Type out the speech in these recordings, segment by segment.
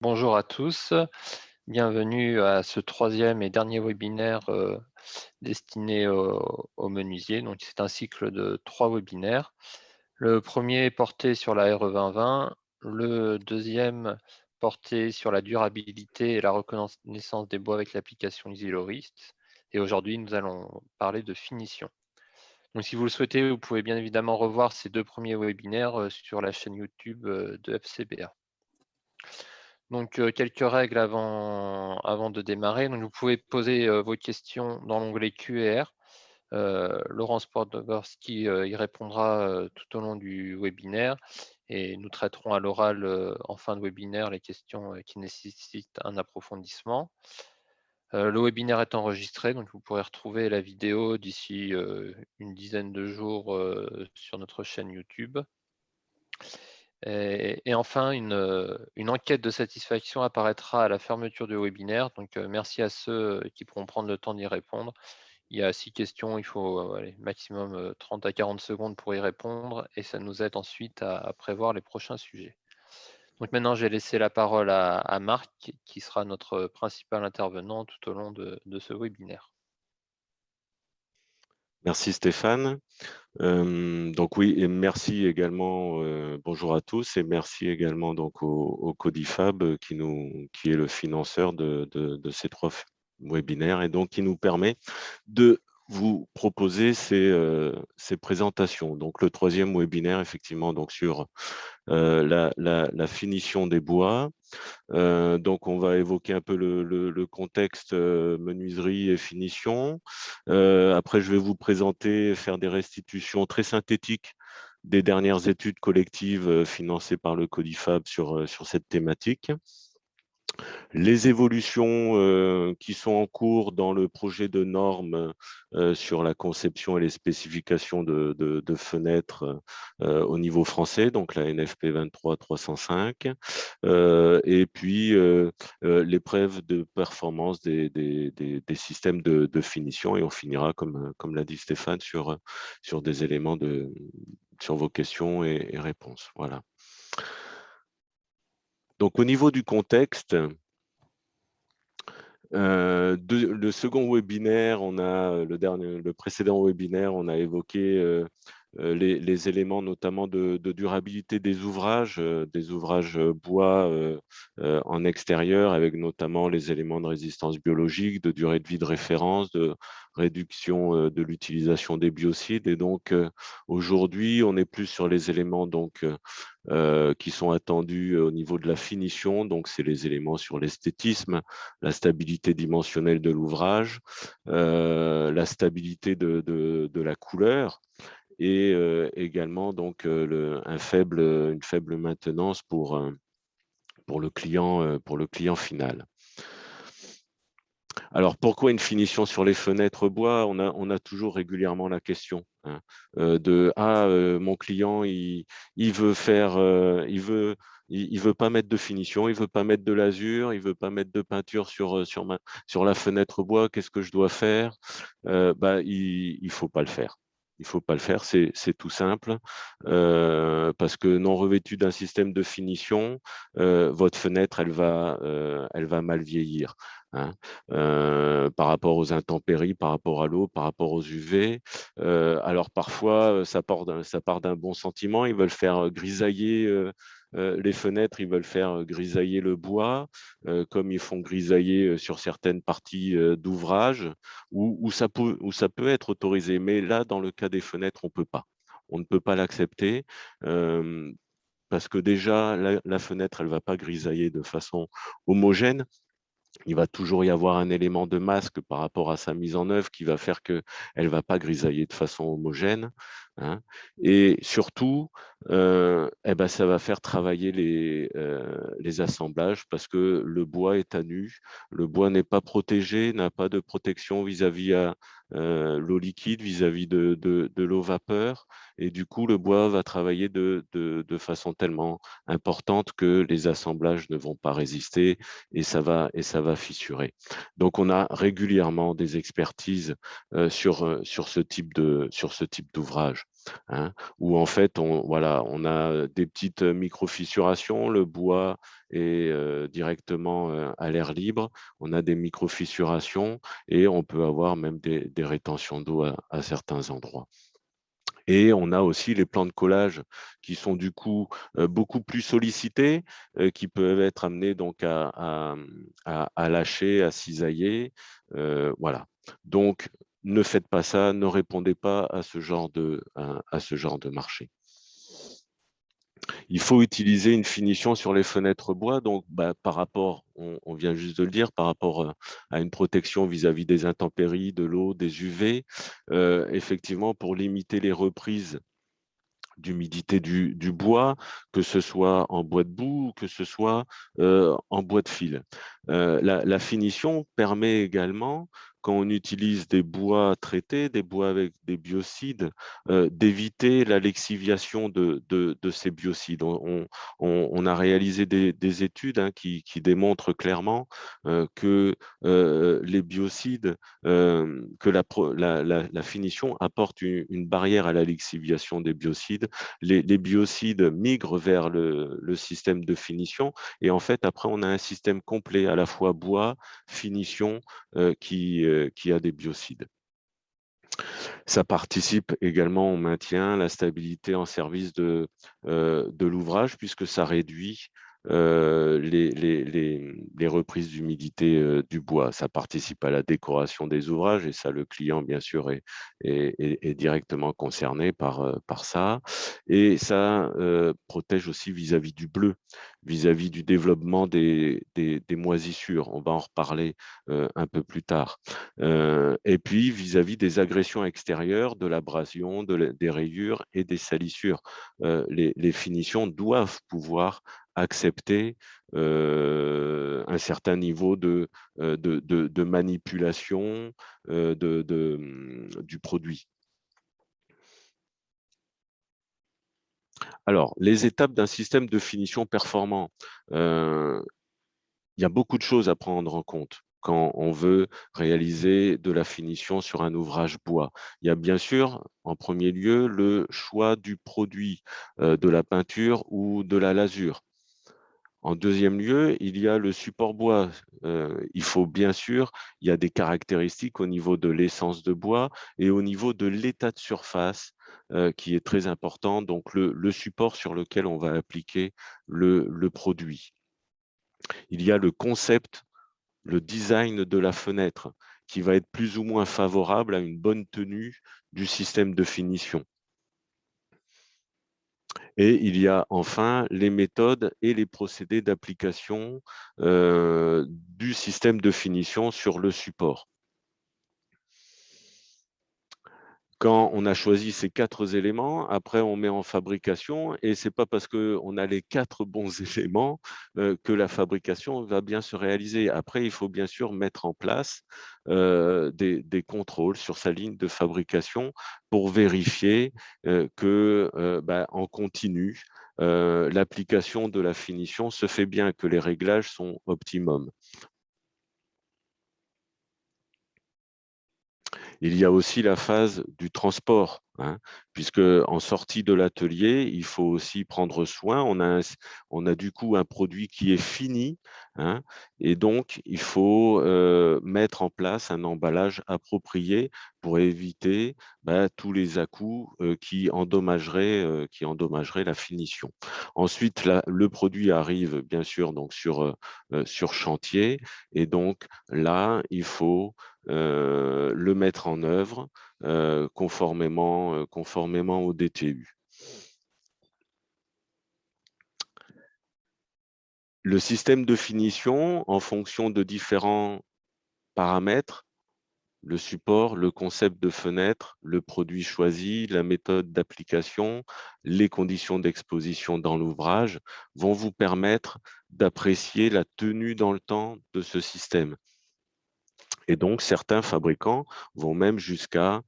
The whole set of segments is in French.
Bonjour à tous, bienvenue à ce troisième et dernier webinaire destiné aux menuisiers. Donc, c'est un cycle de 3 webinaires. Le premier est porté sur la RE 2020, le deuxième porté sur la durabilité et la reconnaissance des bois avec l'application EasyLorist. Et aujourd'hui, nous allons parler de finition. Donc, si vous le souhaitez, vous pouvez bien évidemment revoir ces 2 premiers webinaires sur la chaîne YouTube de FCBA. Donc, quelques règles avant de démarrer. Donc, vous pouvez poser vos questions dans l'onglet Q&R. Laurence Podgorski y répondra tout au long du webinaire et nous traiterons à l'oral en fin de webinaire les questions qui nécessitent un approfondissement. Le webinaire est enregistré, donc vous pourrez retrouver la vidéo d'ici une dizaine de jours sur notre chaîne YouTube. Et enfin, une enquête de satisfaction apparaîtra à la fermeture du webinaire. Donc, merci à ceux qui pourront prendre le temps d'y répondre. Il y a 6 questions, il faut maximum 30 à 40 secondes pour y répondre et ça nous aide ensuite à prévoir les prochains sujets. Donc maintenant, je vais laisser la parole à Marc, qui sera notre principal intervenant tout au long de ce webinaire. Merci Stéphane. Donc oui, et merci également, bonjour à tous, et merci également donc au Codifab qui est le financeur de ces 3 webinaires et donc qui nous permet de vous proposer ces présentations. Donc le troisième webinaire, effectivement, donc sur la finition des bois. Donc, on va évoquer un peu le contexte menuiserie et finition. Après, je vais vous présenter, faire des restitutions très synthétiques des dernières études collectives financées par le Codifab sur cette thématique. Les évolutions qui sont en cours dans le projet de normes sur la conception et les spécifications de fenêtres au niveau français, donc la NFP 23-305, et puis l'épreuve de performance des systèmes de finition, et on finira, comme l'a dit Stéphane, sur des éléments sur vos questions et réponses. Voilà. Donc, au niveau du contexte, le second webinaire, le précédent webinaire, on a évoqué les éléments notamment de durabilité des ouvrages bois en extérieur, avec notamment les éléments de résistance biologique, de durée de vie de référence, de réduction de l'utilisation des biocides. Et donc aujourd'hui, on est plus sur les éléments qui sont attendus au niveau de la finition. Donc c'est les éléments sur l'esthétisme, la stabilité dimensionnelle de l'ouvrage, la stabilité de la couleur, et également donc une faible maintenance pour le client final. Alors, pourquoi une finition sur les fenêtres bois? On a toujours régulièrement la question, hein, mon client, il veut faire, il veut pas mettre de finition, il veut pas mettre de lasure, il veut pas mettre de peinture sur la fenêtre bois. Qu'est-ce que je dois faire? Il faut pas le faire. Il faut pas le faire, c'est tout simple, parce que non revêtue d'un système de finition, votre fenêtre, elle va mal vieillir, hein, par rapport aux intempéries, par rapport à l'eau, par rapport aux UV. Alors parfois, ça part d'un bon sentiment, ils veulent faire grisailler les fenêtres, ils veulent faire grisailler le bois, comme ils font grisailler sur certaines parties d'ouvrage, où ça peut être autorisé. Mais là, dans le cas des fenêtres, on peut pas. On ne peut pas l'accepter. Parce que déjà, la fenêtre, elle va pas grisailler de façon homogène. Il va toujours y avoir un élément de masque par rapport à sa mise en œuvre qui va faire qu'elle ne va pas grisailler de façon homogène, hein. Et surtout, ça va faire travailler les assemblages, parce que le bois est à nu, le bois n'est pas protégé, n'a pas de protection vis-à-vis à l'eau liquide, vis-à-vis de l'eau vapeur, et du coup, le bois va travailler de façon tellement importante que les assemblages ne vont pas résister, et ça va fissurer. Donc, on a régulièrement des expertises sur ce type d'ouvrage. hein, où en fait, on a des petites micro-fissurations, le bois est directement à l'air libre, on a des micro-fissurations et on peut avoir même des rétentions d'eau à certains endroits. Et on a aussi les plans de collage qui sont du coup beaucoup plus sollicités, qui peuvent être amenés donc à lâcher, à cisailler. Voilà. Donc, ne faites pas ça, ne répondez pas à ce genre de marché. Il faut utiliser une finition sur les fenêtres bois, donc par rapport, on vient juste de le dire, par rapport à une protection vis-à-vis des intempéries, de l'eau, des UV, effectivement, pour limiter les reprises d'humidité du bois, que ce soit en bois de boue, que ce soit en bois de fil. La finition permet également, quand on utilise des bois traités, des bois avec des biocides, d'éviter la lexiviation de ces biocides. On a réalisé des études qui démontrent clairement que les biocides, que la finition apporte une barrière à la lexiviation des biocides. Les biocides migrent vers le système de finition et en fait, après, on a un système complet à la fois bois, finition qui a des biocides. Ça participe également au maintien, la stabilité en service de l'ouvrage puisque ça réduit les reprises d'humidité du bois. Ça participe à la décoration des ouvrages et ça, le client, bien sûr, est directement concerné par ça. Et ça protège aussi vis-à-vis du bleu, vis-à-vis du développement des moisissures. On va en reparler un peu plus tard. Et puis, vis-à-vis des agressions extérieures, de l'abrasion, des rayures et des salissures. Les finitions doivent pouvoir accepter un certain niveau de manipulation du produit. Alors, les étapes d'un système de finition performant. Il y a beaucoup de choses à prendre en compte quand on veut réaliser de la finition sur un ouvrage bois. Il y a bien sûr, en premier lieu, le choix du produit, de la peinture ou de la lasure. En deuxième lieu, il y a le support bois. Il faut bien sûr, il y a des caractéristiques au niveau de l'essence de bois et au niveau de l'état de surface qui est très important, donc le support sur lequel on va appliquer le produit. Il y a le concept, le design de la fenêtre qui va être plus ou moins favorable à une bonne tenue du système de finition. Et il y a enfin les méthodes et les procédés d'application du système de finition sur le support. Quand on a choisi ces 4 éléments, après on met en fabrication et c'est pas parce qu'on a les 4 bons éléments que la fabrication va bien se réaliser. Après, il faut bien sûr mettre en place des contrôles sur sa ligne de fabrication pour vérifier que en continu, l'application de la finition se fait bien, que les réglages sont optimum. Il y a aussi la phase du transport, puisque en sortie de l'atelier, il faut aussi prendre soin. On a du coup un produit qui est fini, et donc il faut mettre en place un emballage approprié pour éviter tous les à-coups qui endommageraient la finition. Ensuite, le produit arrive bien sûr donc sur chantier, et donc là, il faut le mettre en œuvre conformément au DTU. Le système de finition, en fonction de différents paramètres, le support, le concept de fenêtre, le produit choisi, la méthode d'application, les conditions d'exposition dans l'ouvrage, vont vous permettre d'apprécier la tenue dans le temps de ce système. Et donc, certains fabricants vont même jusqu'à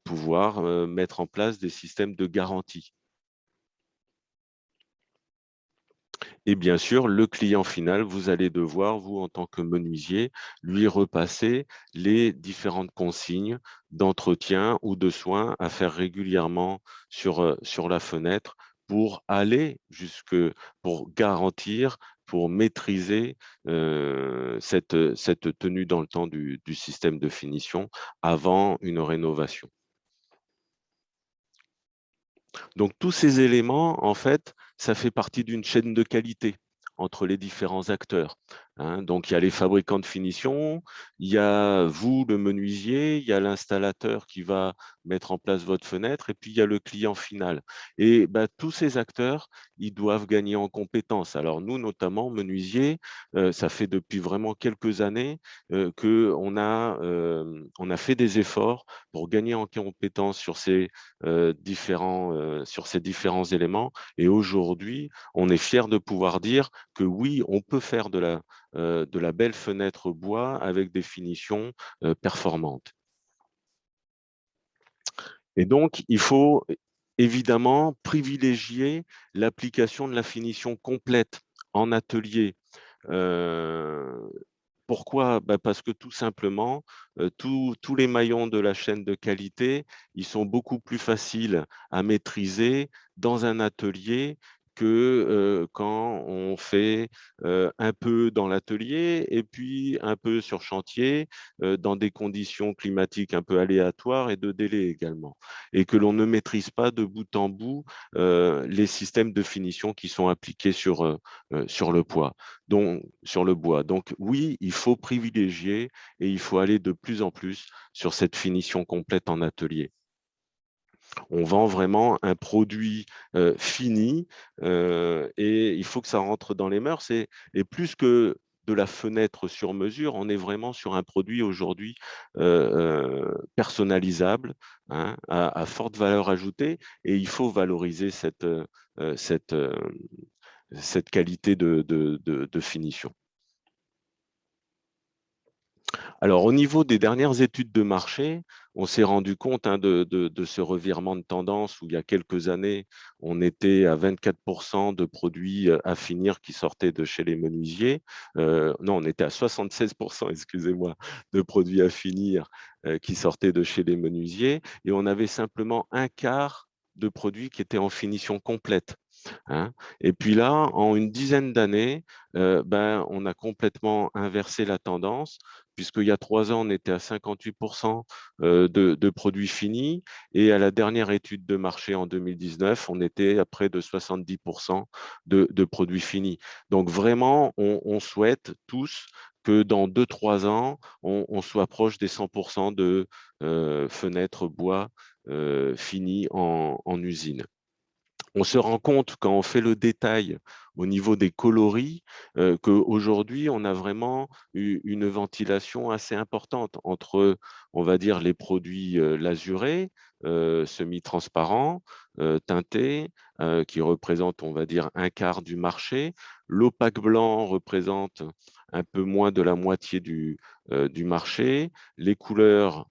pouvoir mettre en place des systèmes de garantie. Et bien sûr, le client final, vous allez devoir, vous, en tant que menuisier, lui repasser les différentes consignes d'entretien ou de soins à faire régulièrement sur la fenêtre pour aller pour garantir, pour maîtriser cette tenue dans le temps du système de finition avant une rénovation. Donc tous ces éléments, en fait, ça fait partie d'une chaîne de qualité entre les différents acteurs, hein. Donc il y a les fabricants de finition, il y a vous, le menuisier, il y a l'installateur qui va mettre en place votre fenêtre et puis il y a le client final. Et bah, tous ces acteurs, ils doivent gagner en compétences. Alors nous, notamment, menuisiers, ça fait depuis vraiment quelques années qu'on on a fait des efforts pour gagner en compétences sur ces différents éléments. Et aujourd'hui, on est fier de pouvoir dire que oui, on peut faire de la belle fenêtre bois avec des finitions performantes. Et donc, il faut évidemment privilégier l'application de la finition complète en atelier. Euh, Pourquoi? Bah, parce que tout simplement, tous les maillons de la chaîne de qualité, ils sont beaucoup plus faciles à maîtriser dans un atelier que quand on fait un peu dans l'atelier et puis un peu sur chantier, dans des conditions climatiques un peu aléatoires et de délai également. Et que l'on ne maîtrise pas de bout en bout les systèmes de finition qui sont appliqués sur le poids. Donc, sur le bois. Donc oui, il faut privilégier et il faut aller de plus en plus sur cette finition complète en atelier. On vend vraiment un produit fini et il faut que ça rentre dans les mœurs. Et plus que de la fenêtre sur mesure, on est vraiment sur un produit aujourd'hui personnalisable, hein, à forte valeur ajoutée, et il faut valoriser cette, cette qualité de finition. Alors, au niveau des dernières études de marché, on s'est rendu compte de ce revirement de tendance où il y a quelques années, on était à 24% de produits à finir qui sortaient de chez les menuisiers. Non, on était à 76%, excusez-moi, de produits à finir qui sortaient de chez les menuisiers. Et on avait simplement un quart de produits qui étaient en finition complète, hein. Et puis là, en une dizaine d'années, on a complètement inversé la tendance, puisqu'il y a 3 ans, on était à 58% de produits finis, et à la dernière étude de marché en 2019, on était à près de 70% de produits finis. Donc vraiment, on souhaite tous que dans 2-3 ans, on soit proche des 100% de fenêtres bois finies en usine. On se rend compte quand on fait le détail au niveau des coloris qu'aujourd'hui, on a vraiment une ventilation assez importante entre, on va dire, les produits lasurés, semi-transparents, teintés, qui représentent, on va dire, un quart du marché. L'opaque blanc représente un peu moins de la moitié du marché. Les couleurs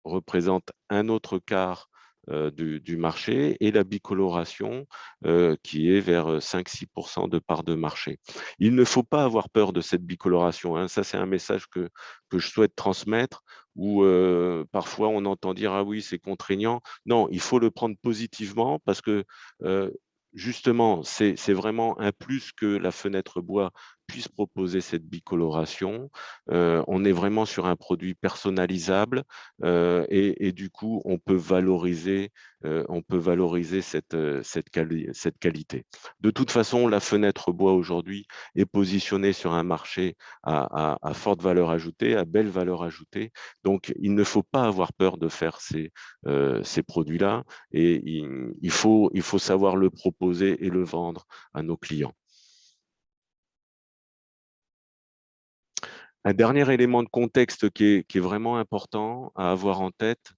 représente un autre quart du marché, et la bicoloration qui est vers 5-6% de part de marché. Il ne faut pas avoir peur de cette bicoloration, hein. Ça, c'est un message que je souhaite transmettre, où parfois on entend dire « Ah oui, c'est contraignant ». Non, il faut le prendre positivement parce que justement, c'est vraiment un plus que la fenêtre bois puisse proposer cette bicoloration. On est vraiment sur un produit personnalisable et du coup, on peut valoriser cette qualité. De toute façon, la fenêtre bois aujourd'hui est positionnée sur un marché à forte valeur ajoutée, à belle valeur ajoutée. Donc, il ne faut pas avoir peur de faire ces produits-là, et il faut savoir le proposer et le vendre à nos clients. Un dernier élément de contexte qui est vraiment important à avoir en tête,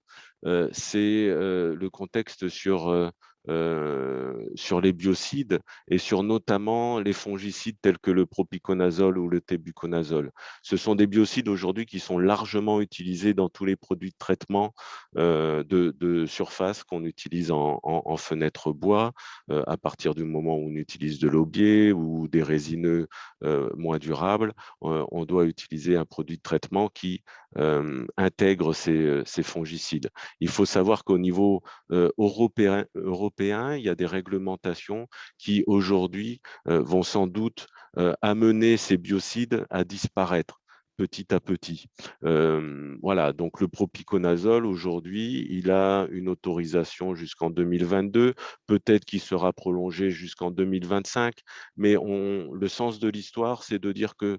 c'est le contexte sur sur les biocides et sur notamment les fongicides tels que le propiconazole ou le tébuconazole. Ce sont des biocides aujourd'hui qui sont largement utilisés dans tous les produits de traitement de surface qu'on utilise en fenêtre bois, à partir du moment où on utilise de l'aubier ou des résineux moins durables, on doit utiliser un produit de traitement qui intègre ces fongicides. Il faut savoir qu'au niveau européen, il y a des réglementations qui aujourd'hui vont sans doute amener ces biocides à disparaître petit à petit. Voilà, donc le propiconazole aujourd'hui, il a une autorisation jusqu'en 2022, peut-être qu'il sera prolongé jusqu'en 2025, mais le sens de l'histoire, c'est de dire que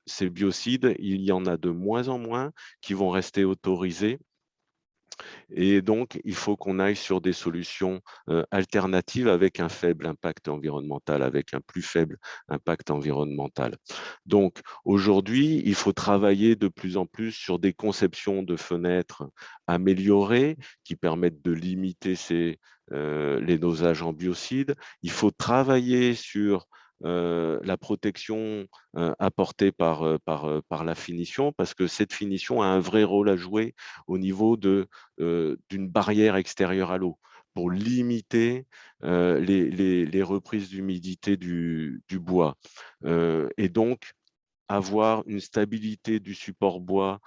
ces biocides, il y en a de moins en moins qui vont rester autorisés. Et donc, il faut qu'on aille sur des solutions alternatives avec un faible impact environnemental, avec un plus faible impact environnemental. Donc, aujourd'hui, il faut travailler de plus en plus sur des conceptions de fenêtres améliorées qui permettent de limiter les dosages en biocides. Il faut travailler sur la protection apportée par la finition, parce que cette finition a un vrai rôle à jouer au niveau d'une barrière extérieure à l'eau pour limiter les reprises d'humidité du bois. Et donc, avoir une stabilité du support bois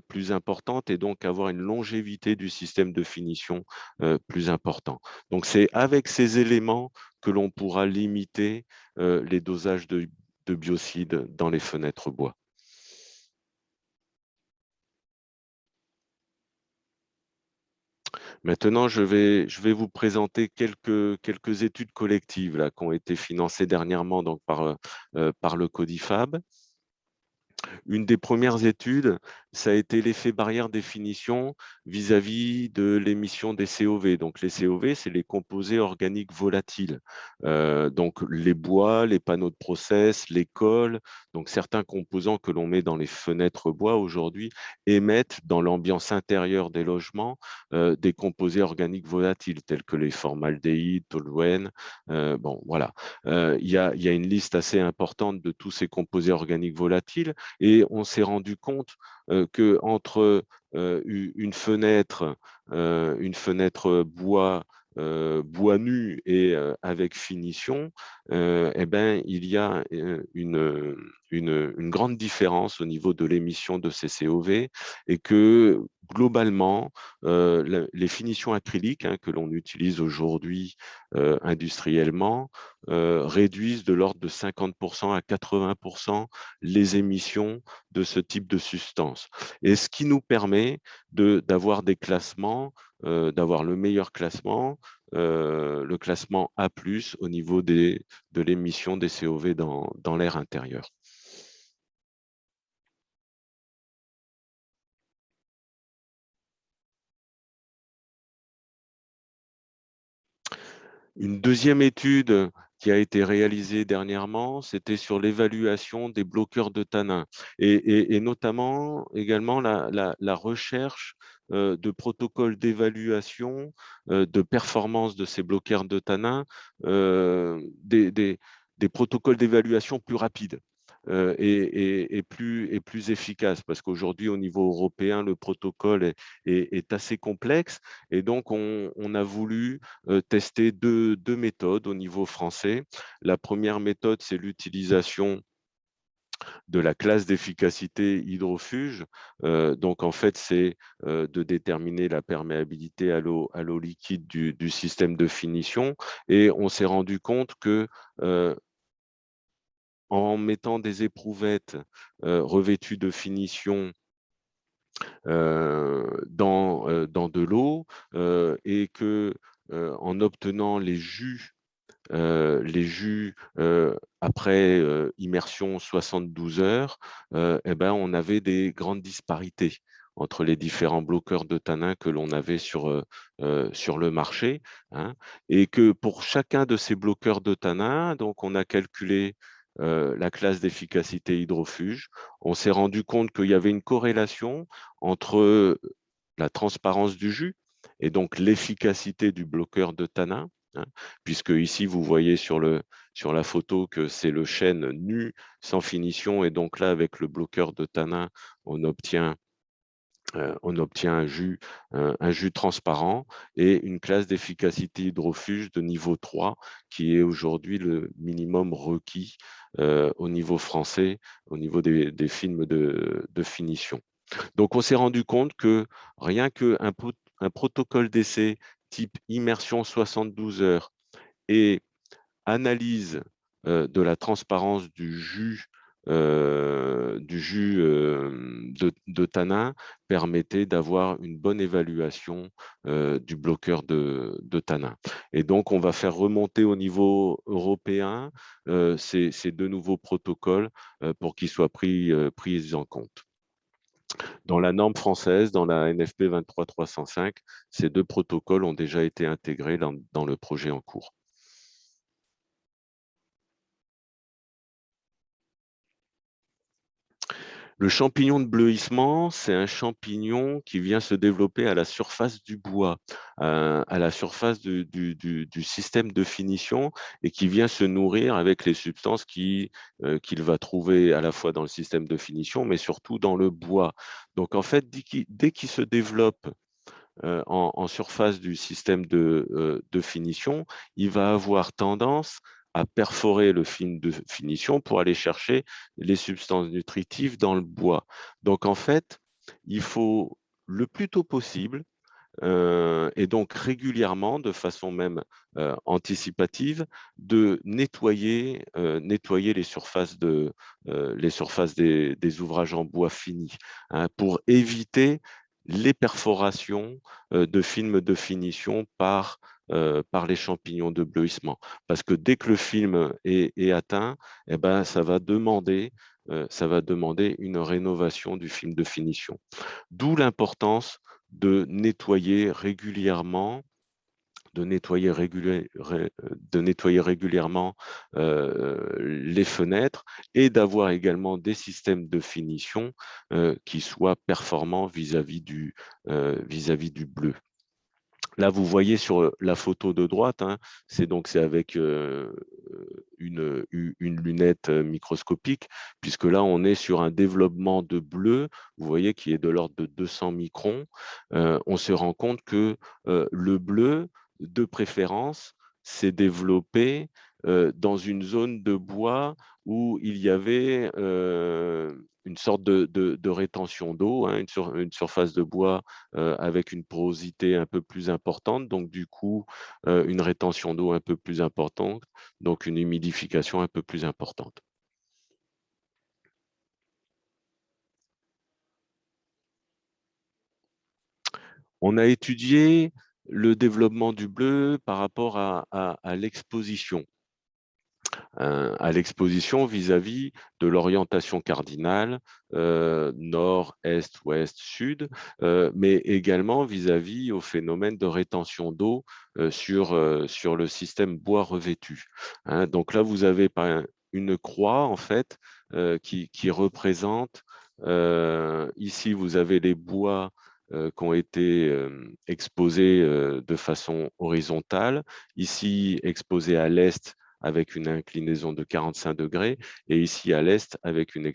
plus importante et donc avoir une longévité du système de finition plus important. Donc, c'est avec ces éléments que l'on pourra limiter les dosages de biocides dans les fenêtres bois. Maintenant, je vais vous présenter quelques études collectives là, qui ont été financées dernièrement donc, par le Codifab. Une des premières études, ça a été l'effet barrière des finitions vis-à-vis de l'émission des COV. Donc, les COV, c'est les composés organiques volatiles. Donc, les bois, les panneaux de process, les cols, donc certains composants que l'on met dans les fenêtres bois aujourd'hui émettent dans l'ambiance intérieure des logements des composés organiques volatiles tels que les formaldéhydes, toluène. Bon, voilà. Il y a une liste assez importante de tous ces composés organiques volatiles. Et on s'est rendu compte qu'entre une fenêtre bois, bois nu et avec finition, eh ben, il y a une grande différence au niveau de l'émission de ces COV et que globalement, les finitions acryliques que l'on utilise aujourd'hui industriellement réduisent de l'ordre de 50% à 80% les émissions de ce type de substance. Et ce qui nous permet d'avoir des classements, d'avoir le meilleur classement, le classement A+, au niveau de l'émission des COV dans l'air intérieur. Une deuxième étude qui a été réalisée dernièrement, c'était sur l'évaluation des bloqueurs de tanins et notamment également la recherche de protocoles d'évaluation de performance de ces bloqueurs de tanins, des protocoles d'évaluation plus rapides. Et plus efficace, parce qu'aujourd'hui, au niveau européen, le protocole est assez complexe, et donc on a voulu tester deux méthodes au niveau français. La première méthode, c'est l'utilisation de la classe d'efficacité hydrofuge. Donc, en fait, c'est de déterminer la perméabilité à l'eau liquide du système de finition. Et on s'est rendu compte que en mettant des éprouvettes revêtues de finition dans de l'eau et que en obtenant les jus après immersion 72 heures, eh ben, on avait des grandes disparités entre les différents bloqueurs de tanins que l'on avait sur le marché, hein, et que pour chacun de ces bloqueurs de tanins, donc on a calculé la classe d'efficacité hydrofuge. On s'est rendu compte qu'il y avait une corrélation entre la transparence du jus et donc l'efficacité du bloqueur de tanin, hein, puisque ici, vous voyez sur la photo que c'est le chêne nu, sans finition, et donc là, avec le bloqueur de tanin, on obtient un jus transparent et une classe d'efficacité hydrofuge de niveau 3, qui est aujourd'hui le minimum requis au niveau français, au niveau des films de finition. Donc, on s'est rendu compte que rien qu'un un protocole d'essai type immersion 72 heures et analyse de la transparence du jus de tanin permettait d'avoir une bonne évaluation du bloqueur de tanin. Et donc, on va faire remonter au niveau européen ces deux nouveaux protocoles pour qu'ils soient pris en compte. Dans la norme française, dans la NFP 23305, ces deux protocoles ont déjà été intégrés dans le projet en cours. Le champignon de bleuissement, c'est un champignon qui vient se développer à la surface du bois, à la surface du système de finition, et qui vient se nourrir avec les substances qu'il va trouver à la fois dans le système de finition, mais surtout dans le bois. Donc en fait, dès qu'il se développe en surface du système de finition, il va avoir tendance à perforer le film de finition pour aller chercher les substances nutritives dans le bois. Donc en fait, il faut le plus tôt possible et donc régulièrement, de façon même anticipative, de nettoyer les surfaces, des ouvrages en bois finis, hein, pour éviter les perforations de films de finition par les champignons de bleuissement. Parce que dès que le film est atteint, eh ben, ça va demander une rénovation du film de finition. D'où l'importance de nettoyer régulièrement les fenêtres, et d'avoir également des systèmes de finition qui soient performants vis-à-vis du bleu. Là, vous voyez sur la photo de droite, hein, c'est avec une lunette microscopique, puisque là, on est sur un développement de bleu, vous voyez, qui est de l'ordre de 200 microns. On se rend compte que le bleu, de préférence, s'est développé dans une zone de bois où il y avait une sorte de rétention d'eau, hein, une surface de bois avec une porosité un peu plus importante, donc du coup, une rétention d'eau un peu plus importante, donc une humidification un peu plus importante. On a étudié le développement du bleu par rapport à l'exposition. À l'exposition vis-à-vis de l'orientation cardinale, nord, est, ouest, sud, mais également vis-à-vis au phénomène de rétention d'eau sur le système bois revêtu, hein. Donc là, vous avez une croix, en fait, qui représente, ici, vous avez les bois qui ont été exposés de façon horizontale, ici exposés à l'est avec une inclinaison de 45 degrés, et ici à l'est avec une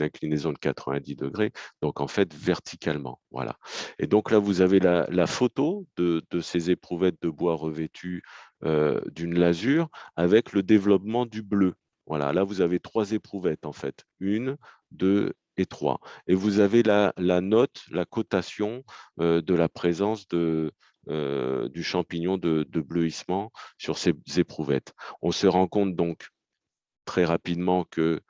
inclinaison de 90 degrés, donc en fait verticalement. Voilà. Et donc là, vous avez la photo de ces éprouvettes de bois revêtues d'une lasure avec le développement du bleu. Voilà, là, vous avez 3 éprouvettes en fait, 1, 2 et 3. Et vous avez la note, la cotation de la présence du champignon de bleuissement sur ces éprouvettes. On se rend compte donc très rapidement que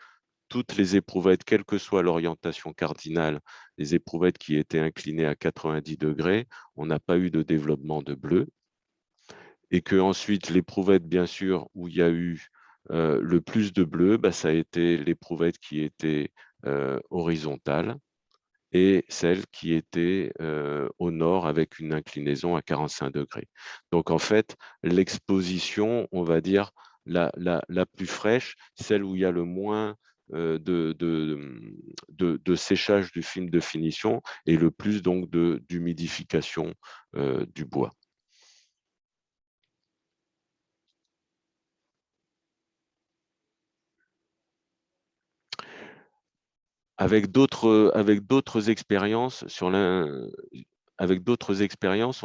toutes les éprouvettes, quelle que soit l'orientation cardinale, les éprouvettes qui étaient inclinées à 90 degrés, on n'a pas eu de développement de bleu. Et que ensuite, l'éprouvette, bien sûr, où il y a eu le plus de bleu, ça a été l'éprouvette qui était horizontale, et celle qui était au nord avec une inclinaison à 45 degrés. Donc en fait, l'exposition, on va dire, la plus fraîche, celle où il y a le moins de séchage du film de finition et le plus donc d'humidification du bois. Avec d'autres expériences on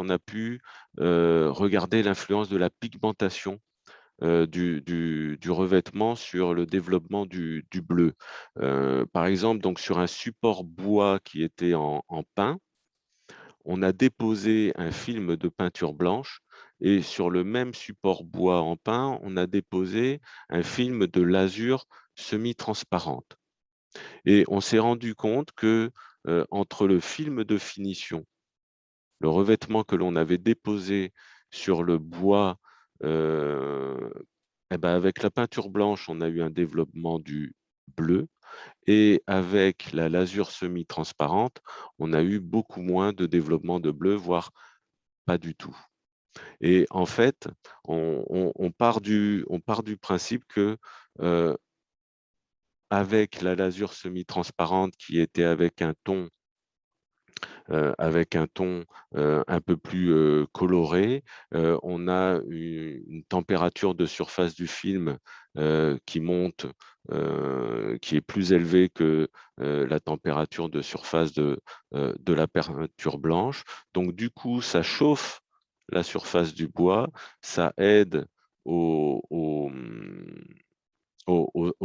a pu regarder l'influence de la pigmentation du revêtement sur le développement du bleu. Par exemple, donc sur un support bois qui était en pin, on a déposé un film de peinture blanche et sur le même support bois en pin, on a déposé un film de lasure semi-transparente. Et on s'est rendu compte que entre le film de finition, le revêtement que l'on avait déposé sur le bois, avec la peinture blanche, on a eu un développement du bleu. Et avec la lasure semi-transparente, on a eu beaucoup moins de développement de bleu, voire pas du tout. Et en fait, on part du principe que avec la lasure semi-transparente qui était avec un ton un peu plus coloré. On a une température de surface du film qui monte, qui est plus élevée que la température de surface de la peinture blanche. Donc, du coup, ça chauffe la surface du bois, ça aide au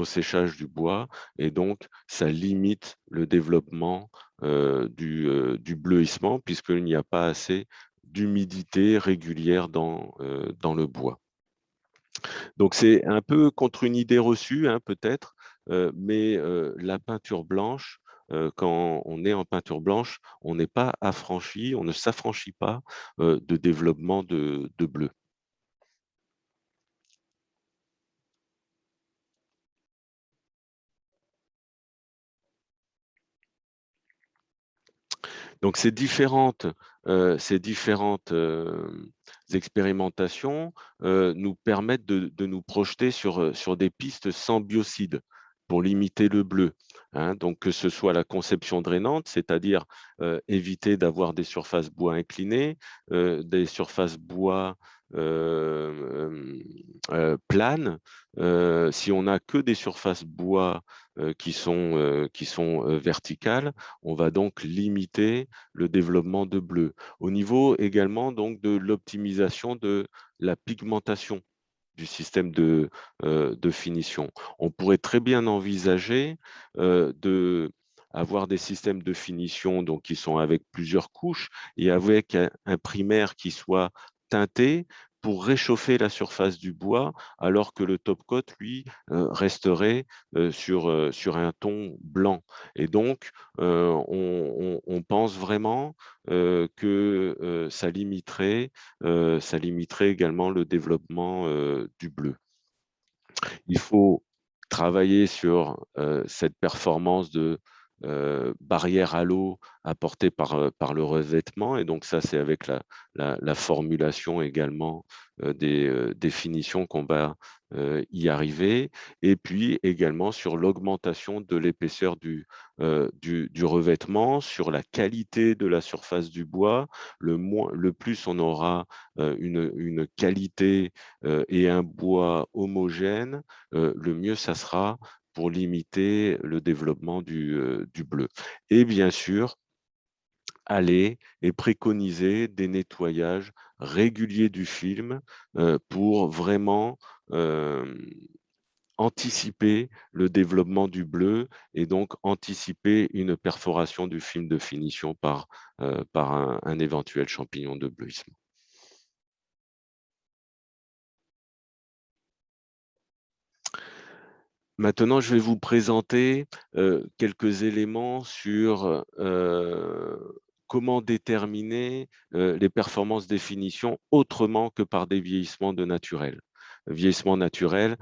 séchage du bois et donc ça limite le développement du bleuissement puisqu'il n'y a pas assez d'humidité régulière dans le bois. Donc c'est un peu contre une idée reçue peut-être, mais la peinture blanche, quand on est en peinture blanche, on n'est pas affranchi, on ne s'affranchit pas de développement de bleu. Donc ces différentes expérimentations nous permettent de nous projeter sur des pistes sans biocides pour limiter le bleu. Donc que ce soit la conception drainante, c'est-à-dire éviter d'avoir des surfaces bois inclinées, des surfaces bois planes. Si on n'a que des surfaces bois qui sont verticales, on va donc limiter le développement de bleu. Au niveau également donc de l'optimisation de la pigmentation du système de finition. On pourrait très bien envisager avoir des systèmes de finition donc, qui sont avec plusieurs couches et avec un primaire qui soit teinté pour réchauffer la surface du bois, alors que le top coat, lui, resterait sur un ton blanc. Et donc, on pense vraiment que ça limiterait également le développement du bleu. Il faut travailler sur cette performance de barrière à l'eau apportée par le revêtement. Et donc ça, c'est avec la formulation également des finitions qu'on va y arriver. Et puis également sur l'augmentation de l'épaisseur du revêtement, sur la qualité de la surface du bois. Le plus on aura une qualité et un bois homogène, le mieux ça sera pour limiter le développement du bleu. Et bien sûr, aller et préconiser des nettoyages réguliers du film pour vraiment anticiper le développement du bleu et donc anticiper une perforation du film de finition par un éventuel champignon de bleuissement. Maintenant, je vais vous présenter quelques éléments sur comment déterminer les performances des finitions autrement que par des vieillissements de naturel. Vieillissement naturel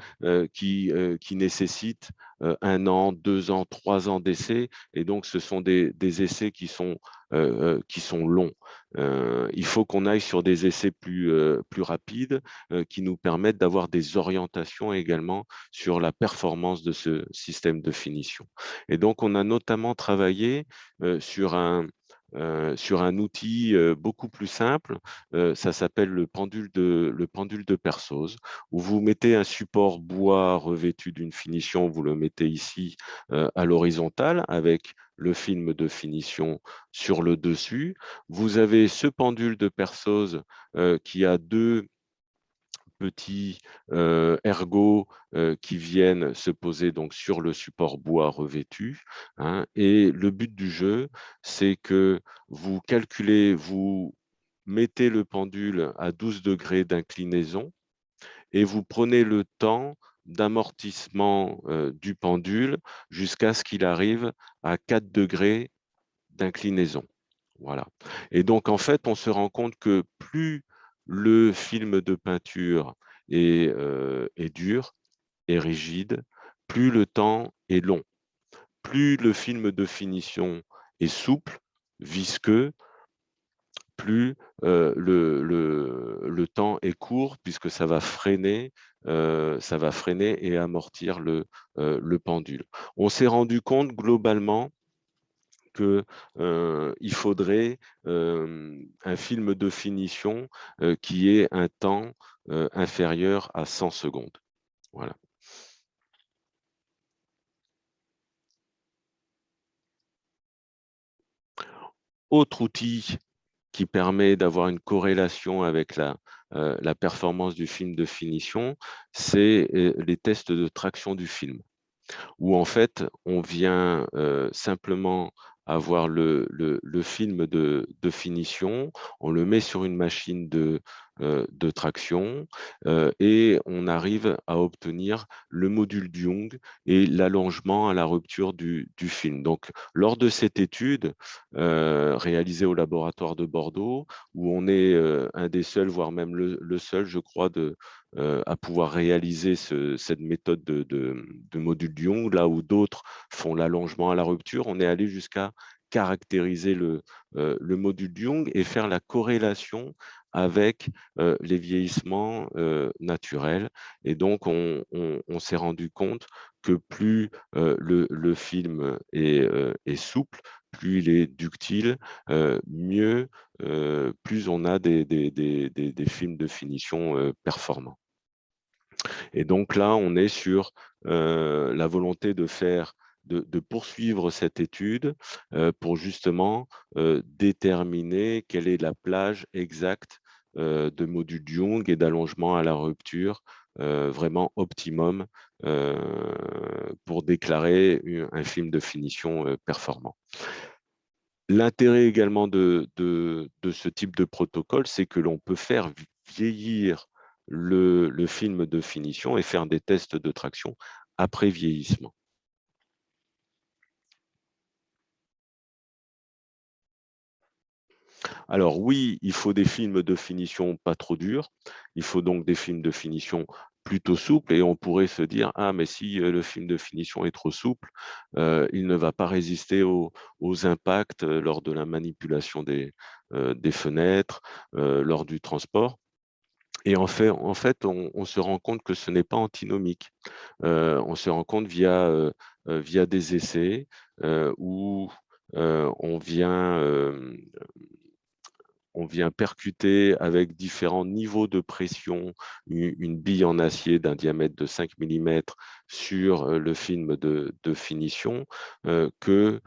qui nécessite 1 an, 2 ans, 3 ans d'essai. Et donc, ce sont des essais qui sont longs. Il faut qu'on aille sur des essais plus rapides qui nous permettent d'avoir des orientations également sur la performance de ce système de finition. Et donc, on a notamment travaillé sur un outil beaucoup plus simple, ça s'appelle le pendule de Persoz, où vous mettez un support bois revêtu d'une finition, vous le mettez ici à l'horizontale avec le film de finition sur le dessus. Vous avez ce pendule de Persoz qui a deux petits ergots qui viennent se poser donc sur le support bois revêtu. Hein, et le but du jeu, c'est que vous calculez, vous mettez le pendule à 12 degrés d'inclinaison et vous prenez le temps d'amortissement du pendule jusqu'à ce qu'il arrive à 4 degrés d'inclinaison. Voilà. Et donc, en fait, on se rend compte que plus le film de peinture est dur, est rigide, plus le temps est long. Plus le film de finition est souple, visqueux, plus le temps est court, puisque ça va freiner et amortir le pendule. On s'est rendu compte globalement qu'il faudrait un film de finition qui ait un temps inférieur à 100 secondes. Voilà. Autre outil qui permet d'avoir une corrélation avec la performance du film de finition, c'est les tests de traction du film, où en fait, on vient simplement avoir le film de finition, on le met sur une machine de traction et on arrive à obtenir le module de Young et l'allongement à la rupture du film. Donc, lors de cette étude réalisée au laboratoire de Bordeaux, où on est un des seuls, voire même le seul, je crois, à pouvoir réaliser cette méthode de module de Young, là où d'autres font l'allongement à la rupture, on est allé jusqu'à caractériser le module de Young et faire la corrélation avec les vieillissements naturels. Et donc, on s'est rendu compte que plus le film est souple, plus il est ductile, mieux, plus on a des films de finition performants. Et donc là, on est sur la volonté de poursuivre cette étude pour justement déterminer quelle est la plage exacte de module de Young et d'allongement à la rupture vraiment optimum pour déclarer un film de finition performant. L'intérêt également de ce type de protocole, c'est que l'on peut faire vieillir le film de finition et faire des tests de traction après vieillissement. Alors oui, il faut des films de finition pas trop durs, il faut donc des films de finition plutôt souples et on pourrait se dire « Ah, mais si le film de finition est trop souple, il ne va pas résister aux impacts lors de la manipulation des fenêtres, lors du transport ». Et en fait, on se rend compte que ce n'est pas antinomique. On se rend compte via des essais où on vient percuter avec différents niveaux de pression une bille en acier d'un diamètre de 5 mm sur le film de finition, que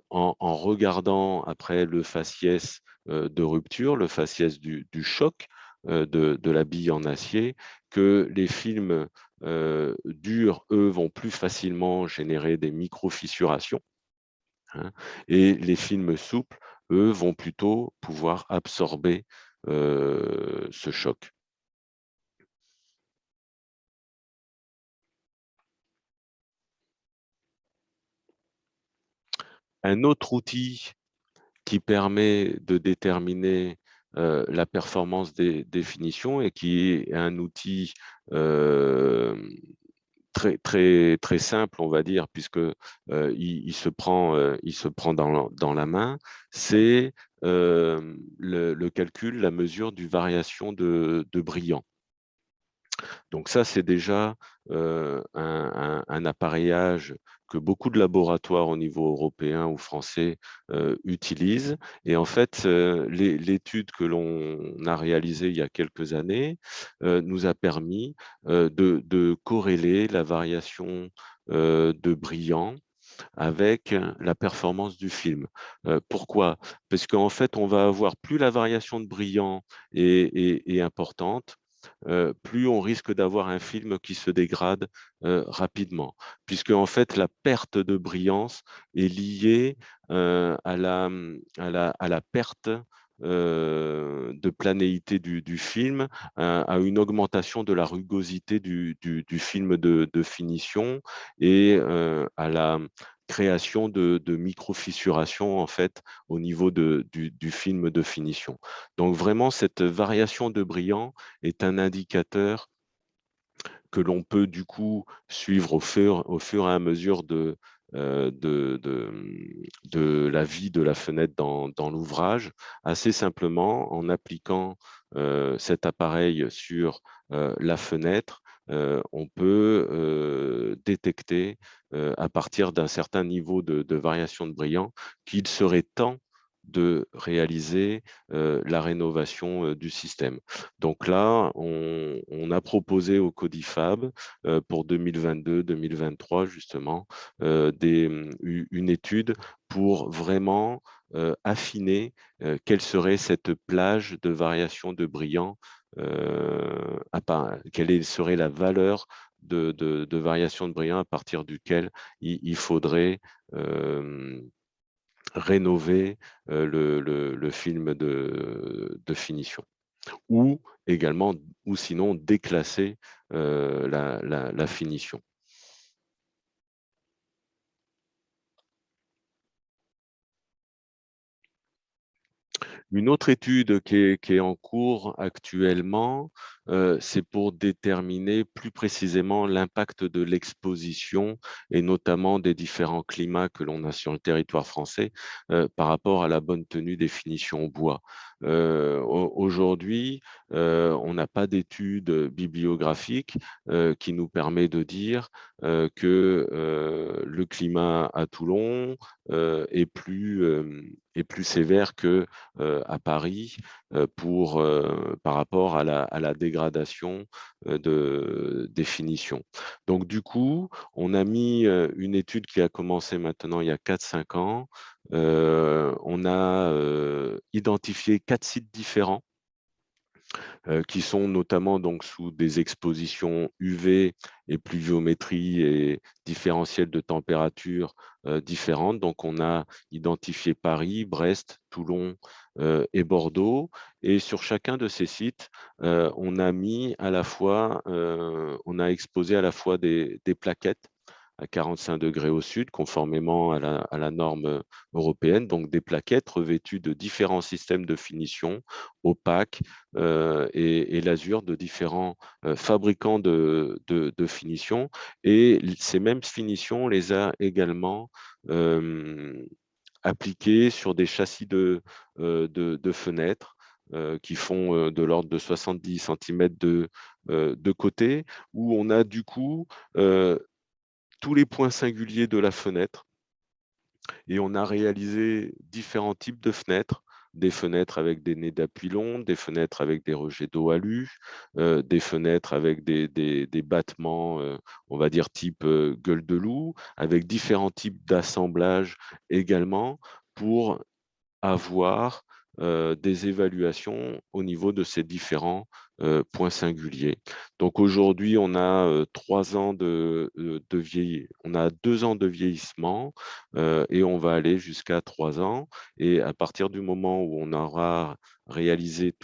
en regardant après le faciès de rupture, le faciès du choc de la bille en acier, que les films durs, eux, vont plus facilement générer des micro-fissurations. Hein, et les films souples, eux, vont plutôt pouvoir absorber ce choc. Un autre outil qui permet de déterminer la performance des finitions et qui est un outil très simple, on va dire, puisque il se prend dans la main, c'est le calcul, la mesure du variation de brillant. Donc ça, c'est déjà un appareillage que beaucoup de laboratoires au niveau européen ou français utilisent. Et en fait, l'étude que l'on a réalisée il y a quelques années nous a permis de corréler la variation de brillant avec la performance du film. Pourquoi? Parce qu'en fait, on va avoir plus la variation de brillant est importante, plus on risque d'avoir un film qui se dégrade rapidement, puisque en fait la perte de brillance est liée à la perte de planéité du film, à une augmentation de la rugosité du film de finition et à la création de micro-fissurations en fait au niveau du film de finition. Donc vraiment, cette variation de brillant est un indicateur que l'on peut du coup suivre au fur et à mesure euh, de, de, de la vie de la fenêtre dans l'ouvrage, assez simplement en appliquant cet appareil sur la fenêtre. On peut détecter à partir d'un certain niveau de variation de brillant qu'il serait temps de réaliser la rénovation du système. Donc là, on a proposé au Codifab pour 2022-2023 justement une étude pour vraiment affiner quelle serait cette plage de variation de brillant, quelle serait la valeur de variation de brillant à partir duquel il faudrait rénover le film de finition ou également, ou sinon déclasser la finition. Une autre étude qui est en cours actuellement, c'est pour déterminer plus précisément l'impact de l'exposition et notamment des différents climats que l'on a sur le territoire français par rapport à la bonne tenue des finitions au bois. Aujourd'hui, on n'a pas d'études bibliographiques qui nous permet de dire que le climat à Toulon est plus sévère que à Paris par rapport à la dégradation des finitions. Donc du coup, on a mis une étude qui a commencé maintenant il y a 4-5 ans. On a identifié 4 sites différents qui sont notamment donc sous des expositions UV et pluviométrie et différentiel de température différentes. Donc, on a identifié Paris, Brest, Toulon et Bordeaux. Et sur chacun de ces sites, on a mis à la fois, on a exposé à la fois des plaquettes à 45 degrés au sud, conformément à la norme européenne, donc des plaquettes revêtues de différents systèmes de finition, opaques et l'azur de différents fabricants de finition. Et ces mêmes finitions, on les a également appliquées sur des châssis de fenêtres qui font de l'ordre de 70 cm de côté, où on a du coup tous les points singuliers de la fenêtre et on a réalisé différents types de fenêtres, des fenêtres avec des nez d'appui long, des fenêtres avec des rejets d'eau alu, des fenêtres avec des battements, on va dire type gueule de loup, avec différents types d'assemblages également pour avoir des évaluations au niveau de ces différents points singuliers. Donc aujourd'hui, on a 3 ans on a 2 ans de vieillissement et on va aller jusqu'à 3 ans. Et à partir du moment où on aura réalisé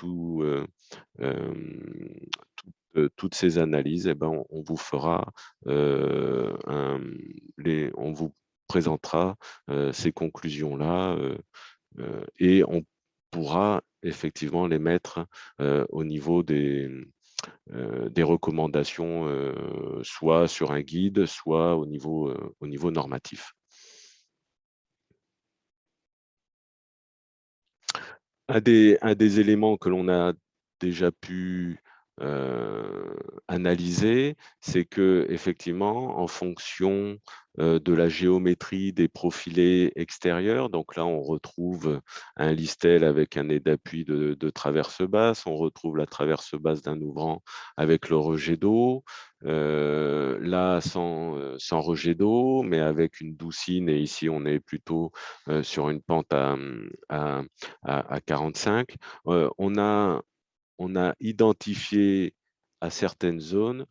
toutes ces analyses, eh ben, on vous fera on vous présentera ces conclusions-là et on pourra effectivement les mettre au niveau des recommandations, soit sur un guide, soit au niveau normatif. Un des éléments que l'on a déjà pu analyser, c'est que effectivement, en fonction de la géométrie des profilés extérieurs, donc là on retrouve un listel avec un nez d'appui de traverse basse, on retrouve la traverse basse d'un ouvrant avec le rejet d'eau, là sans rejet d'eau, mais avec une doucine, et ici on est plutôt sur une pente à 45. On a identifié à certaines zones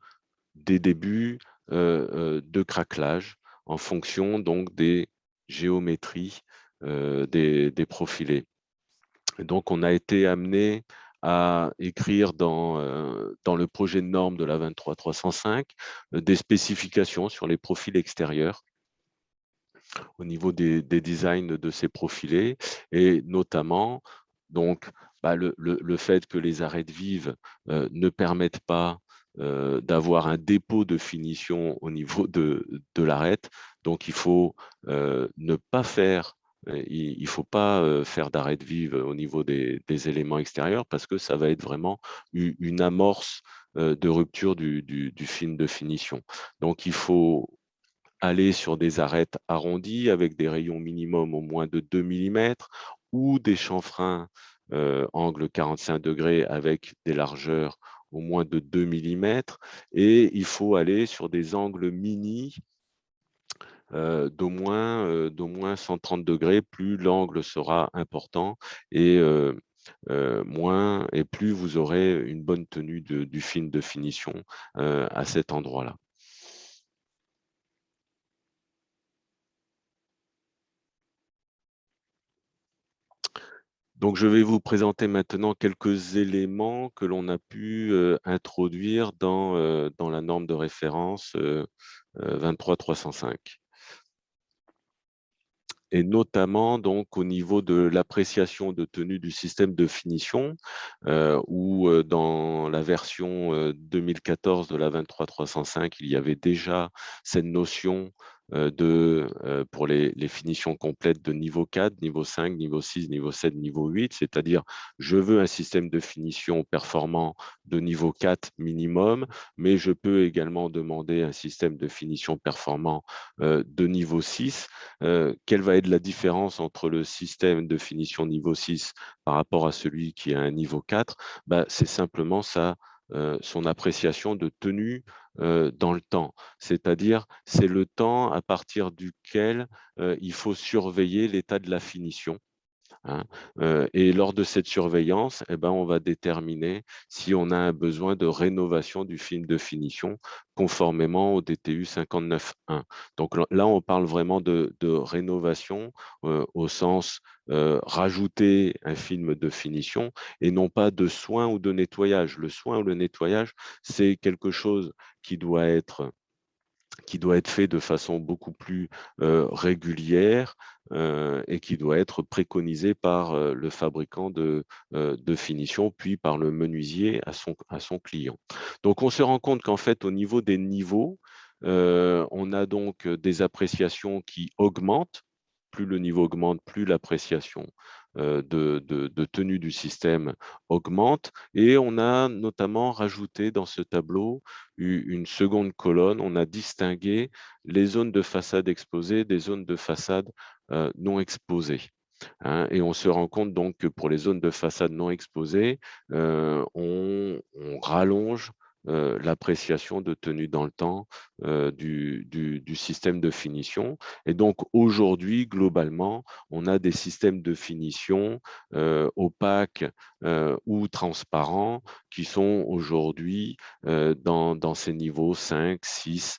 des débuts de craquelage en fonction donc des géométries des profilés. Et donc, on a été amené à écrire dans le projet de norme de la 23305 des spécifications sur les profils extérieurs au niveau des designs de ces profilés, et notamment donc le fait que les arêtes vives ne permettent pas d'avoir un dépôt de finition au niveau de l'arête. Donc il faut ne pas faire il faut pas faire d'arête vive au niveau des éléments extérieurs, parce que ça va être vraiment une amorce de rupture du film de finition. Donc il faut aller sur des arêtes arrondies avec des rayons minimum au moins de 2 millimètres, ou des chanfreins angle 45 degrés avec des largeurs au moins de 2 millimètres, et il faut aller sur des angles mini d'au moins 130 degrés. Plus l'angle sera important, et moins et plus vous aurez une bonne tenue du film de finition à cet endroit-là. Donc, je vais vous présenter maintenant quelques éléments que l'on a pu introduire dans la norme de référence 23305. Et notamment donc au niveau de l'appréciation de tenue du système de finition, où dans la version 2014 de la 23305, il y avait déjà cette notion pour les finitions complètes de niveau 4, niveau 5, niveau 6, niveau 7, niveau 8, c'est-à-dire je veux un système de finition performant de niveau 4 minimum, mais je peux également demander un système de finition performant de niveau 6. Quelle va être la différence entre le système de finition niveau 6 par rapport à celui qui a un niveau 4? C'est simplement son appréciation de tenue dans le temps. C'est-à-dire, c'est le temps à partir duquel il faut surveiller l'état de la finition. Hein. Et lors de cette surveillance, on va déterminer si on a un besoin de rénovation du film de finition conformément au DTU 59.1. Donc là, on parle vraiment de rénovation au sens rajouter un film de finition, et non pas de soin ou de nettoyage. Le soin ou le nettoyage, c'est quelque chose qui doit être fait de façon beaucoup plus régulière et qui doit être préconisé par le fabricant de finition, puis par le menuisier à son client. Donc, on se rend compte qu'en fait, au niveau des niveaux, on a donc des appréciations qui augmentent. Plus le niveau augmente, plus l'appréciation de tenue du système augmente. Et on a notamment rajouté dans ce tableau une seconde colonne. On a distingué les zones de façade exposées des zones de façade non exposées. Hein. Et on se rend compte donc que pour les zones de façade non exposées, on rallonge l'appréciation de tenue dans le temps du système de finition. Et donc aujourd'hui, globalement, on a des systèmes de finition opaques ou transparents qui sont aujourd'hui dans ces niveaux 5, 6,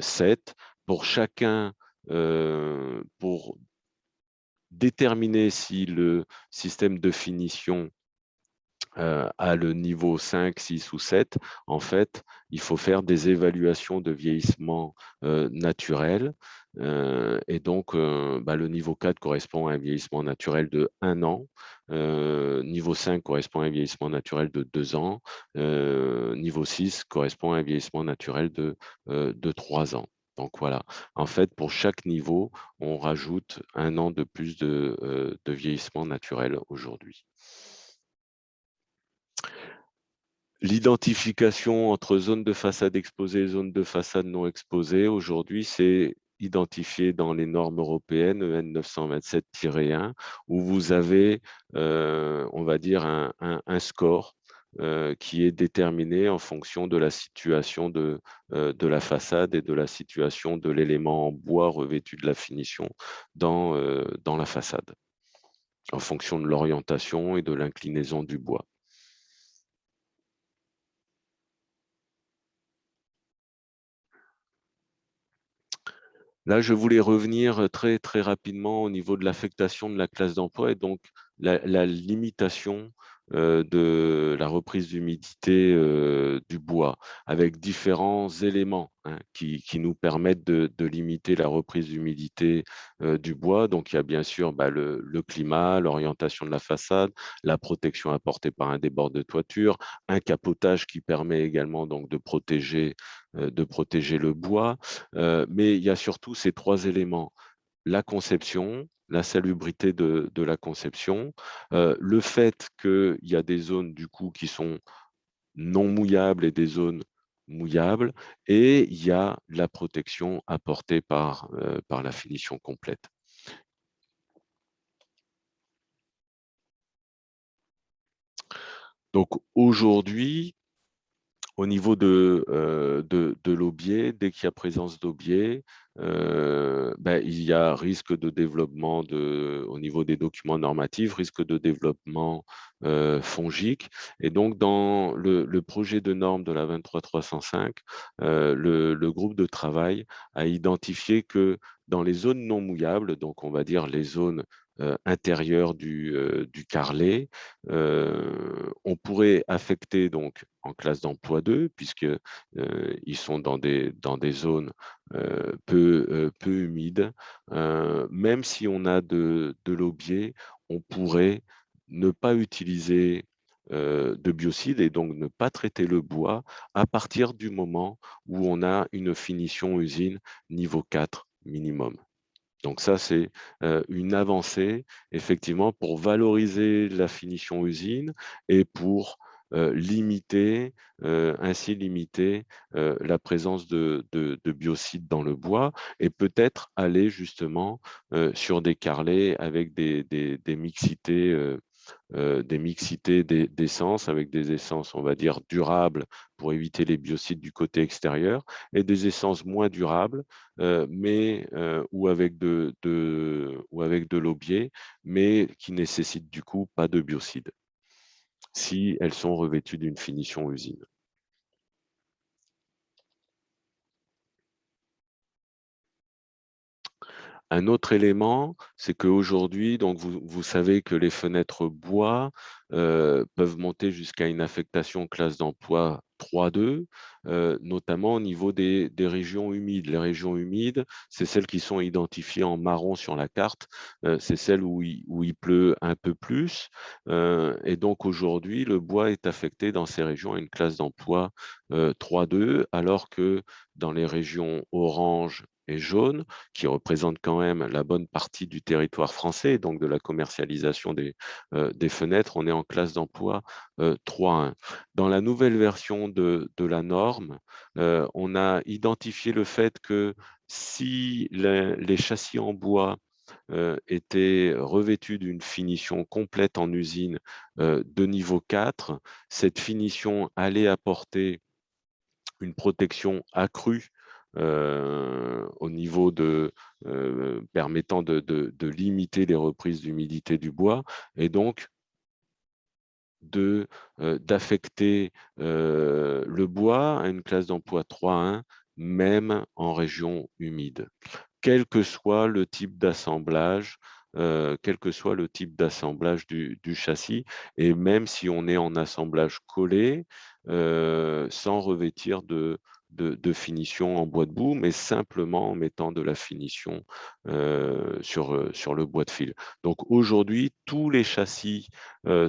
7. Pour chacun, pour déterminer si le système de finition à le niveau 5, 6 ou 7, en fait, il faut faire des évaluations de vieillissement naturel. Et donc, le niveau 4 correspond à un vieillissement naturel de 1 an. Niveau 5 correspond à un vieillissement naturel de 2 ans. Niveau 6 correspond à un vieillissement naturel de 3 ans. Donc voilà, en fait, pour chaque niveau, on rajoute 1 an de plus de vieillissement naturel aujourd'hui. L'identification entre zone de façade exposée et zone de façade non exposée, aujourd'hui, c'est identifié dans les normes européennes EN 927-1, où vous avez, on va dire, un score qui est déterminé en fonction de la situation de la façade et de la situation de l'élément en bois revêtu de la finition dans la façade, en fonction de l'orientation et de l'inclinaison du bois. Là, je voulais revenir très, très rapidement au niveau de l'affectation de la classe d'emploi et donc la limitation de la reprise d'humidité du bois avec différents éléments qui nous permettent de limiter la reprise d'humidité du bois. Donc, il y a bien sûr le climat, l'orientation de la façade, la protection apportée par un débord de toiture, un capotage qui permet également donc de protéger le bois. Mais il y a surtout ces 3 éléments: la conception, la salubrité de la conception, le fait qu'il y a des zones du coup qui sont non mouillables et des zones mouillables, et il y a la protection apportée par la finition complète. Donc aujourd'hui, au niveau de l'aubier, dès qu'il y a présence d'aubier, il y a risque de développement au niveau des documents normatifs, risque de développement fongique. Et donc, dans le projet de norme de la 23305, le groupe de travail a identifié que dans les zones non mouillables, donc on va dire les zones intérieures du carrelet, on pourrait affecter donc en classe d'emploi 2, puisque ils sont dans des zones peu humides. Même si on a de l'aubier, on pourrait ne pas utiliser de biocide et donc ne pas traiter le bois à partir du moment où on a une finition usine niveau 4 minimum. Donc ça, c'est une avancée, effectivement, pour valoriser la finition usine et pour ainsi limiter la présence de biocides dans le bois et peut-être aller justement sur des carrelets avec des mixités d'essence avec des essences, on va dire, durables pour éviter les biocides du côté extérieur et des essences moins durables, ou avec de l'aubier, mais qui nécessitent du coup pas de biocides si elles sont revêtues d'une finition usine. Un autre élément, c'est qu'aujourd'hui, donc vous savez que les fenêtres bois peuvent monter jusqu'à une affectation classe d'emploi 3-2, notamment au niveau des régions humides. Les régions humides, c'est celles qui sont identifiées en marron sur la carte, c'est celles où il pleut un peu plus. Et donc aujourd'hui, le bois est affecté dans ces régions à une classe d'emploi 3-2, alors que dans les régions orange et jaune, qui représentent quand même la bonne partie du territoire français, donc de la commercialisation des fenêtres, on est en classe d'emploi 3.1. Dans la nouvelle version de la norme, on a identifié le fait que si les châssis en bois étaient revêtus d'une finition complète en usine de niveau 4, cette finition allait apporter une protection accrue au niveau permettant de limiter les reprises d'humidité du bois et donc d'affecter le bois à une classe d'emploi 3.1, même en région humide, quel que soit le type d'assemblage quel que soit le type d'assemblage du châssis, et même si on est en assemblage collé, sans revêtir de finition en bois de boue, mais simplement en mettant de la finition sur le bois de fil. Donc aujourd'hui, tous les châssis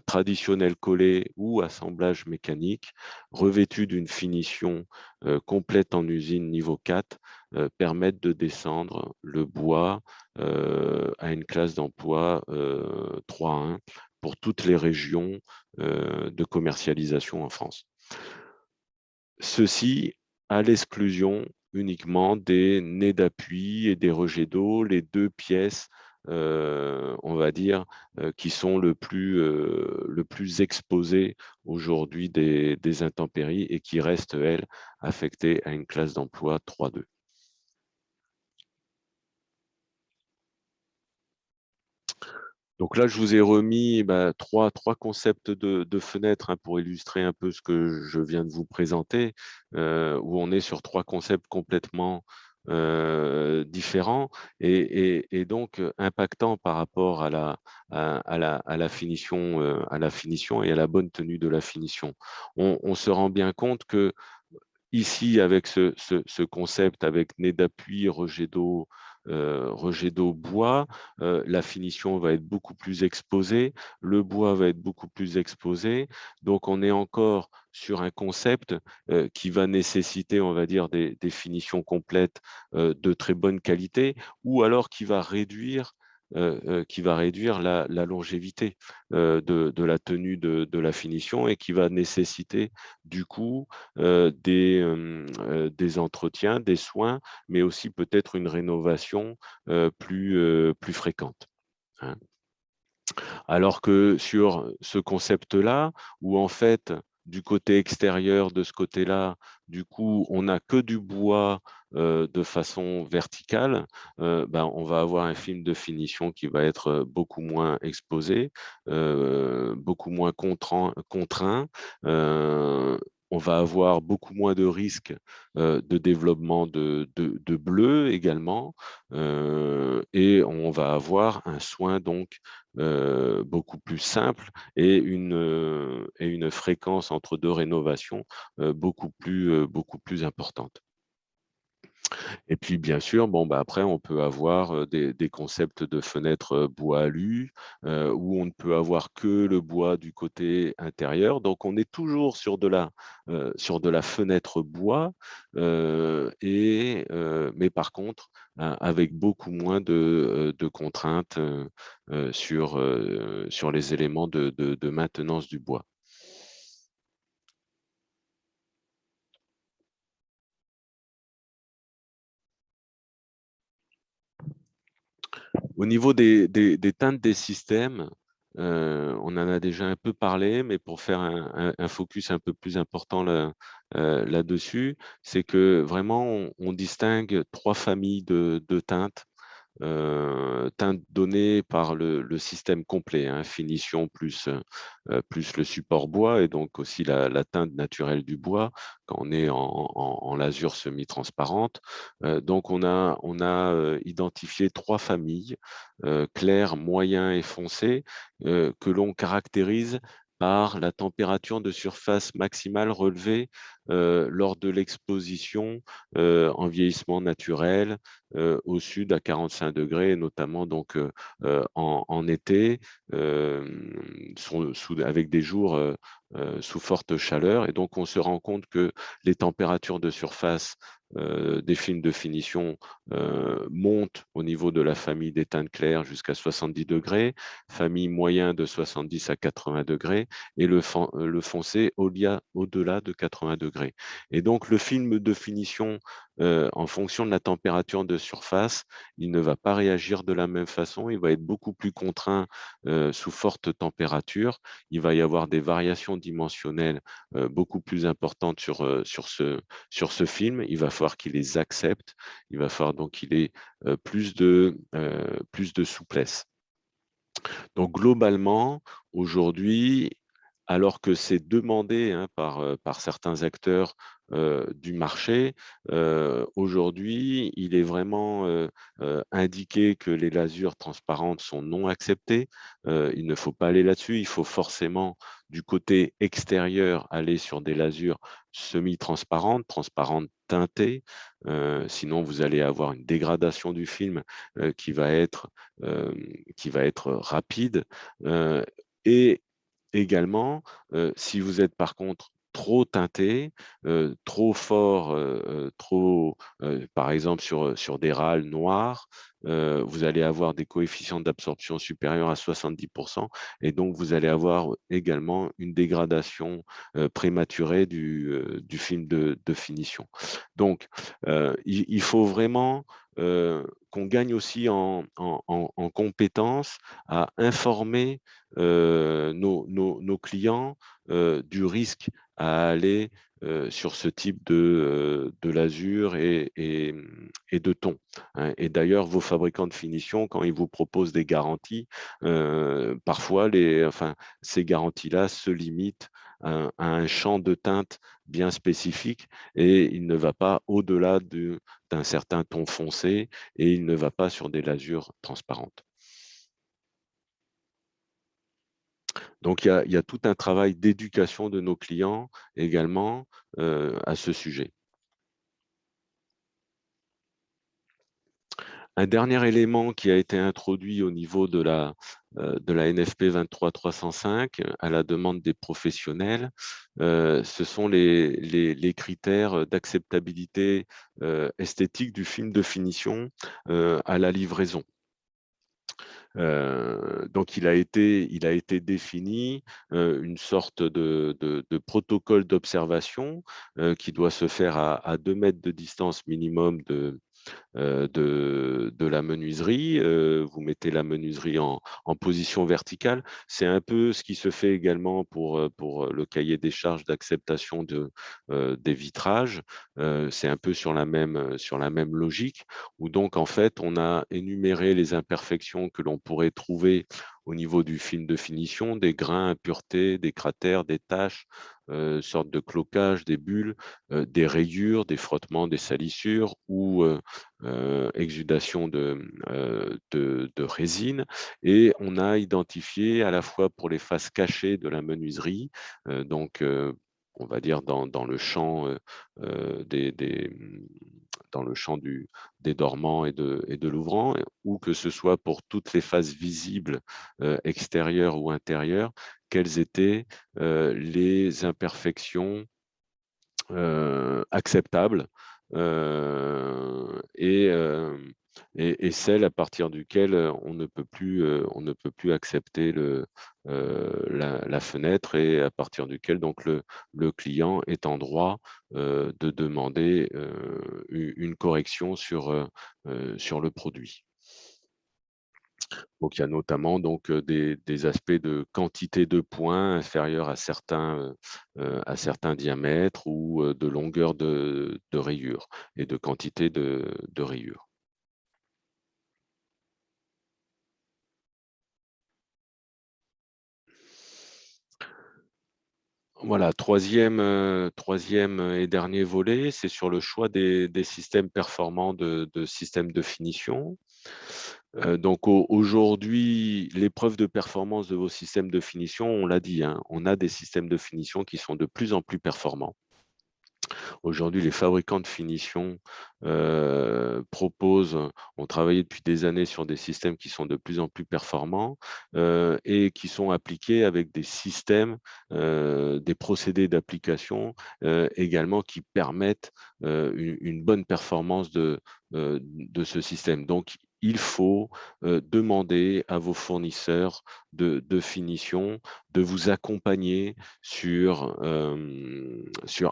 traditionnels collés ou assemblage mécanique revêtus d'une finition complète en usine niveau 4 permettent de descendre le bois à une classe d'emploi 3-1 pour toutes les régions de commercialisation en France. Ceci à l'exclusion uniquement des nez d'appui et des rejets d'eau, les deux pièces, on va dire, qui sont le plus exposées aujourd'hui des intempéries et qui restent, elles, affectées à une classe d'emploi 3-2. Donc là, je vous ai remis trois concepts de fenêtres pour illustrer un peu ce que je viens de vous présenter, où on est sur trois concepts complètement différents et donc impactants par rapport à la finition, et à la bonne tenue de la finition. On se rend bien compte que ici, avec ce concept, avec nez d'appui, rejet d'eau bois, la finition va être beaucoup plus exposée, le bois va être beaucoup plus exposé. Donc, on est encore sur un concept qui va nécessiter, on va dire, des finitions complètes de très bonne qualité, ou alors qui va réduire la longévité de la tenue de la finition et qui va nécessiter du coup des entretiens, des soins, mais aussi peut-être une rénovation plus fréquente, hein. Alors que sur ce concept-là, où en fait, du côté extérieur de ce côté-là, du coup, on n'a que du bois de façon verticale, on va avoir un film de finition qui va être beaucoup moins exposé, beaucoup moins contraint. On va avoir beaucoup moins de risques de développement de bleu également, et on va avoir un soin donc beaucoup plus simple et une fréquence entre deux rénovations beaucoup plus importante. Et puis, bien sûr, après, on peut avoir des concepts de fenêtres bois alu, où on ne peut avoir que le bois du côté intérieur. Donc, on est toujours sur de la fenêtre bois, mais par contre, avec beaucoup moins de contraintes sur les éléments de maintenance du bois. Au niveau des teintes des systèmes, on en a déjà un peu parlé, mais pour faire un focus un peu plus important là-dessus, c'est que vraiment on distingue 3 familles de teintes. Teinte donnée par le système complet, hein, finition plus le support bois et donc aussi la teinte naturelle du bois quand on est en lasure semi-transparente. Donc on a identifié 3 familles, clair, moyen et foncé, que l'on caractérise par la température de surface maximale relevée lors de l'exposition en vieillissement naturel au sud à 45 degrés, notamment donc en été, avec des jours sous forte chaleur. Et donc, on se rend compte que les températures de surface des films de finition montent au niveau de la famille des teintes claires jusqu'à 70 degrés, famille moyen de 70 à 80 degrés, et le foncé au-delà de 80 degrés. Et donc, le film de finition, en fonction de la température de surface, il ne va pas réagir de la même façon, il va être beaucoup plus contraint sous forte température, il va y avoir des variations dimensionnelles beaucoup plus importantes sur ce film, il va falloir qu'il les accepte, il va falloir donc qu'il ait plus de souplesse. Donc globalement, aujourd'hui, alors que c'est demandé hein, par certains acteurs du marché. Aujourd'hui, il est vraiment indiqué que les lasures transparentes sont non acceptées. Il ne faut pas aller là-dessus. Il faut forcément, du côté extérieur, aller sur des lasures semi-transparentes, transparentes teintées. Sinon, vous allez avoir une dégradation du film qui va être rapide. Et également, si vous êtes par contre trop teinté, trop fort, par exemple sur des râles noirs, vous allez avoir des coefficients d'absorption supérieurs à 70 et donc vous allez avoir également une dégradation prématurée du film de finition. Donc, il faut vraiment qu'on gagne aussi en compétences à informer nos clients du risque à aller sur ce type de lasure et de ton. Hein. Et d'ailleurs, vos fabricants de finition, quand ils vous proposent des garanties, parfois ces garanties-là se limitent à un champ de teinte bien spécifique et il ne va pas au-delà d'un certain ton foncé et il ne va pas sur des lasures transparentes. Donc, il y a tout un travail d'éducation de nos clients également à ce sujet. Un dernier élément qui a été introduit au niveau de la NFP 23305 à la demande des professionnels, ce sont les critères d'acceptabilité esthétique du film de finition à la livraison. Donc, il a été défini une sorte de protocole d'observation qui doit se faire à 2 mètres de distance minimum de la menuiserie. Vous mettez la menuiserie en position verticale. C'est un peu ce qui se fait également pour le cahier des charges d'acceptation des vitrages. C'est un peu sur la même logique, où donc en fait, on a énuméré les imperfections que l'on pourrait trouver au niveau du film de finition, des grains, impuretés, des cratères, des taches, sortes de cloquages, des bulles, des rayures, des frottements, des salissures ou exudation de résine. Et on a identifié à la fois pour les faces cachées de la menuiserie, donc on va dire dans le champ dans le champ des dormants et de l'ouvrant, ou que ce soit pour toutes les faces visibles extérieures ou intérieures, quelles étaient les imperfections acceptables et celles à partir duquel on ne peut plus accepter la fenêtre et à partir duquel donc le client est en droit de demander une correction sur le produit. Donc, il y a notamment donc, des aspects de quantité de points inférieurs à certains diamètres ou de longueur de rayures et de quantité de rayures. Voilà, troisième et dernier volet, c'est sur le choix des systèmes performants de systèmes de finition. Donc aujourd'hui, l'épreuve de performance de vos systèmes de finition, on l'a dit, hein, on a des systèmes de finition qui sont de plus en plus performants. Aujourd'hui, les fabricants de finition ont travaillé depuis des années sur des systèmes qui sont de plus en plus performants et qui sont appliqués avec des systèmes, des procédés d'application également qui permettent une bonne performance de ce système. Donc, il faut demander à vos fournisseurs de finition de vous accompagner sur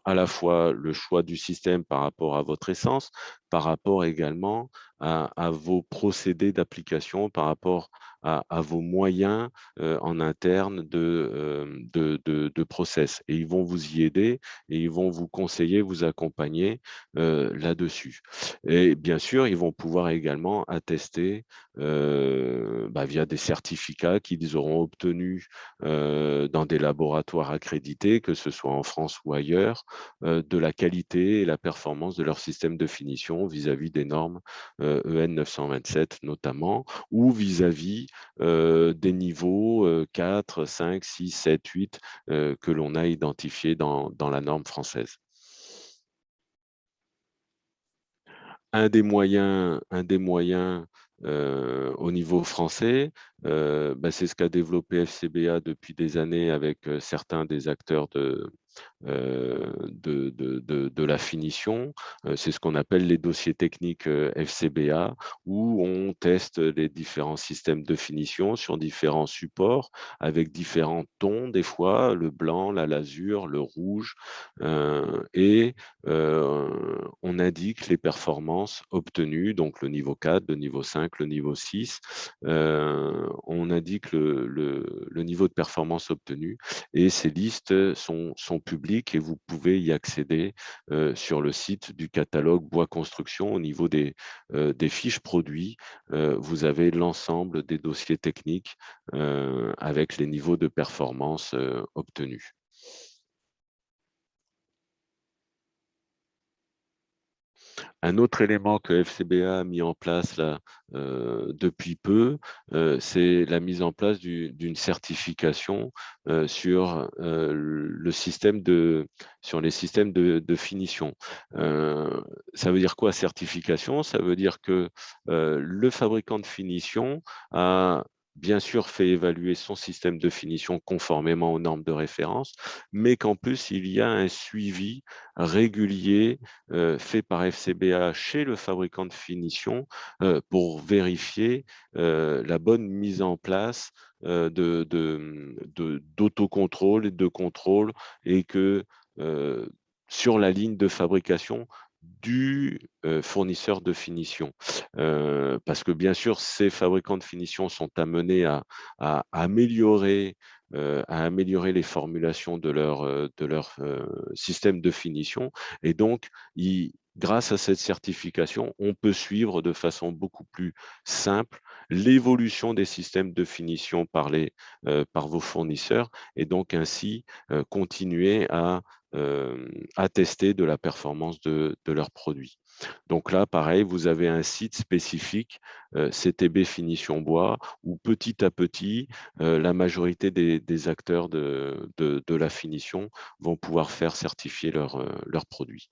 à la fois le choix du système par rapport à votre essence, par rapport également à vos procédés d'application, par rapport à vos moyens en interne de process. Et ils vont vous y aider et ils vont vous conseiller, vous accompagner là-dessus. Et bien sûr, ils vont pouvoir également attester via des certificats qu'ils qu'ils auront obtenus dans des laboratoires accrédités, que ce soit en France ou ailleurs, de la qualité et la performance de leur système de finition vis-à-vis des normes EN 927 notamment, ou vis-à-vis des niveaux 4, 5, 6, 7, 8 que l'on a identifiés dans la norme française. Un des moyens au niveau français, c'est ce qu'a développé FCBA depuis des années avec certains des acteurs de la finition. C'est ce qu'on appelle les dossiers techniques FCBA, où on teste les différents systèmes de finition sur différents supports, avec différents tons des fois, le blanc, la lasure, le rouge, et on indique les performances obtenues, donc le niveau 4, le niveau 5, le niveau 6. On indique le niveau de performance obtenu et ces listes sont publiques et vous pouvez y accéder sur le site du catalogue Bois Construction. Au niveau des fiches produits, vous avez l'ensemble des dossiers techniques avec les niveaux de performance obtenus. Un autre élément que FCBA a mis en place là, depuis peu, c'est la mise en place d'une certification sur les systèmes de finition. Ça veut dire quoi, certification? Ça veut dire que le fabricant de finition a bien sûr fait évaluer son système de finition conformément aux normes de référence, mais qu'en plus, il y a un suivi régulier fait par FCBA chez le fabricant de finition pour vérifier la bonne mise en place d'autocontrôle et de contrôle et que sur la ligne de fabrication du fournisseur de finition. Parce que bien sûr, ces fabricants de finition sont amenés à améliorer les formulations de leur système de finition. Et donc, grâce à cette certification, on peut suivre de façon beaucoup plus simple l'évolution des systèmes de finition par vos fournisseurs et donc ainsi continuer à attester de la performance de leurs produits. Donc là, pareil, vous avez un site spécifique, CTB Finition Bois, où petit à petit, la majorité des acteurs de la finition vont pouvoir faire certifier leurs produits.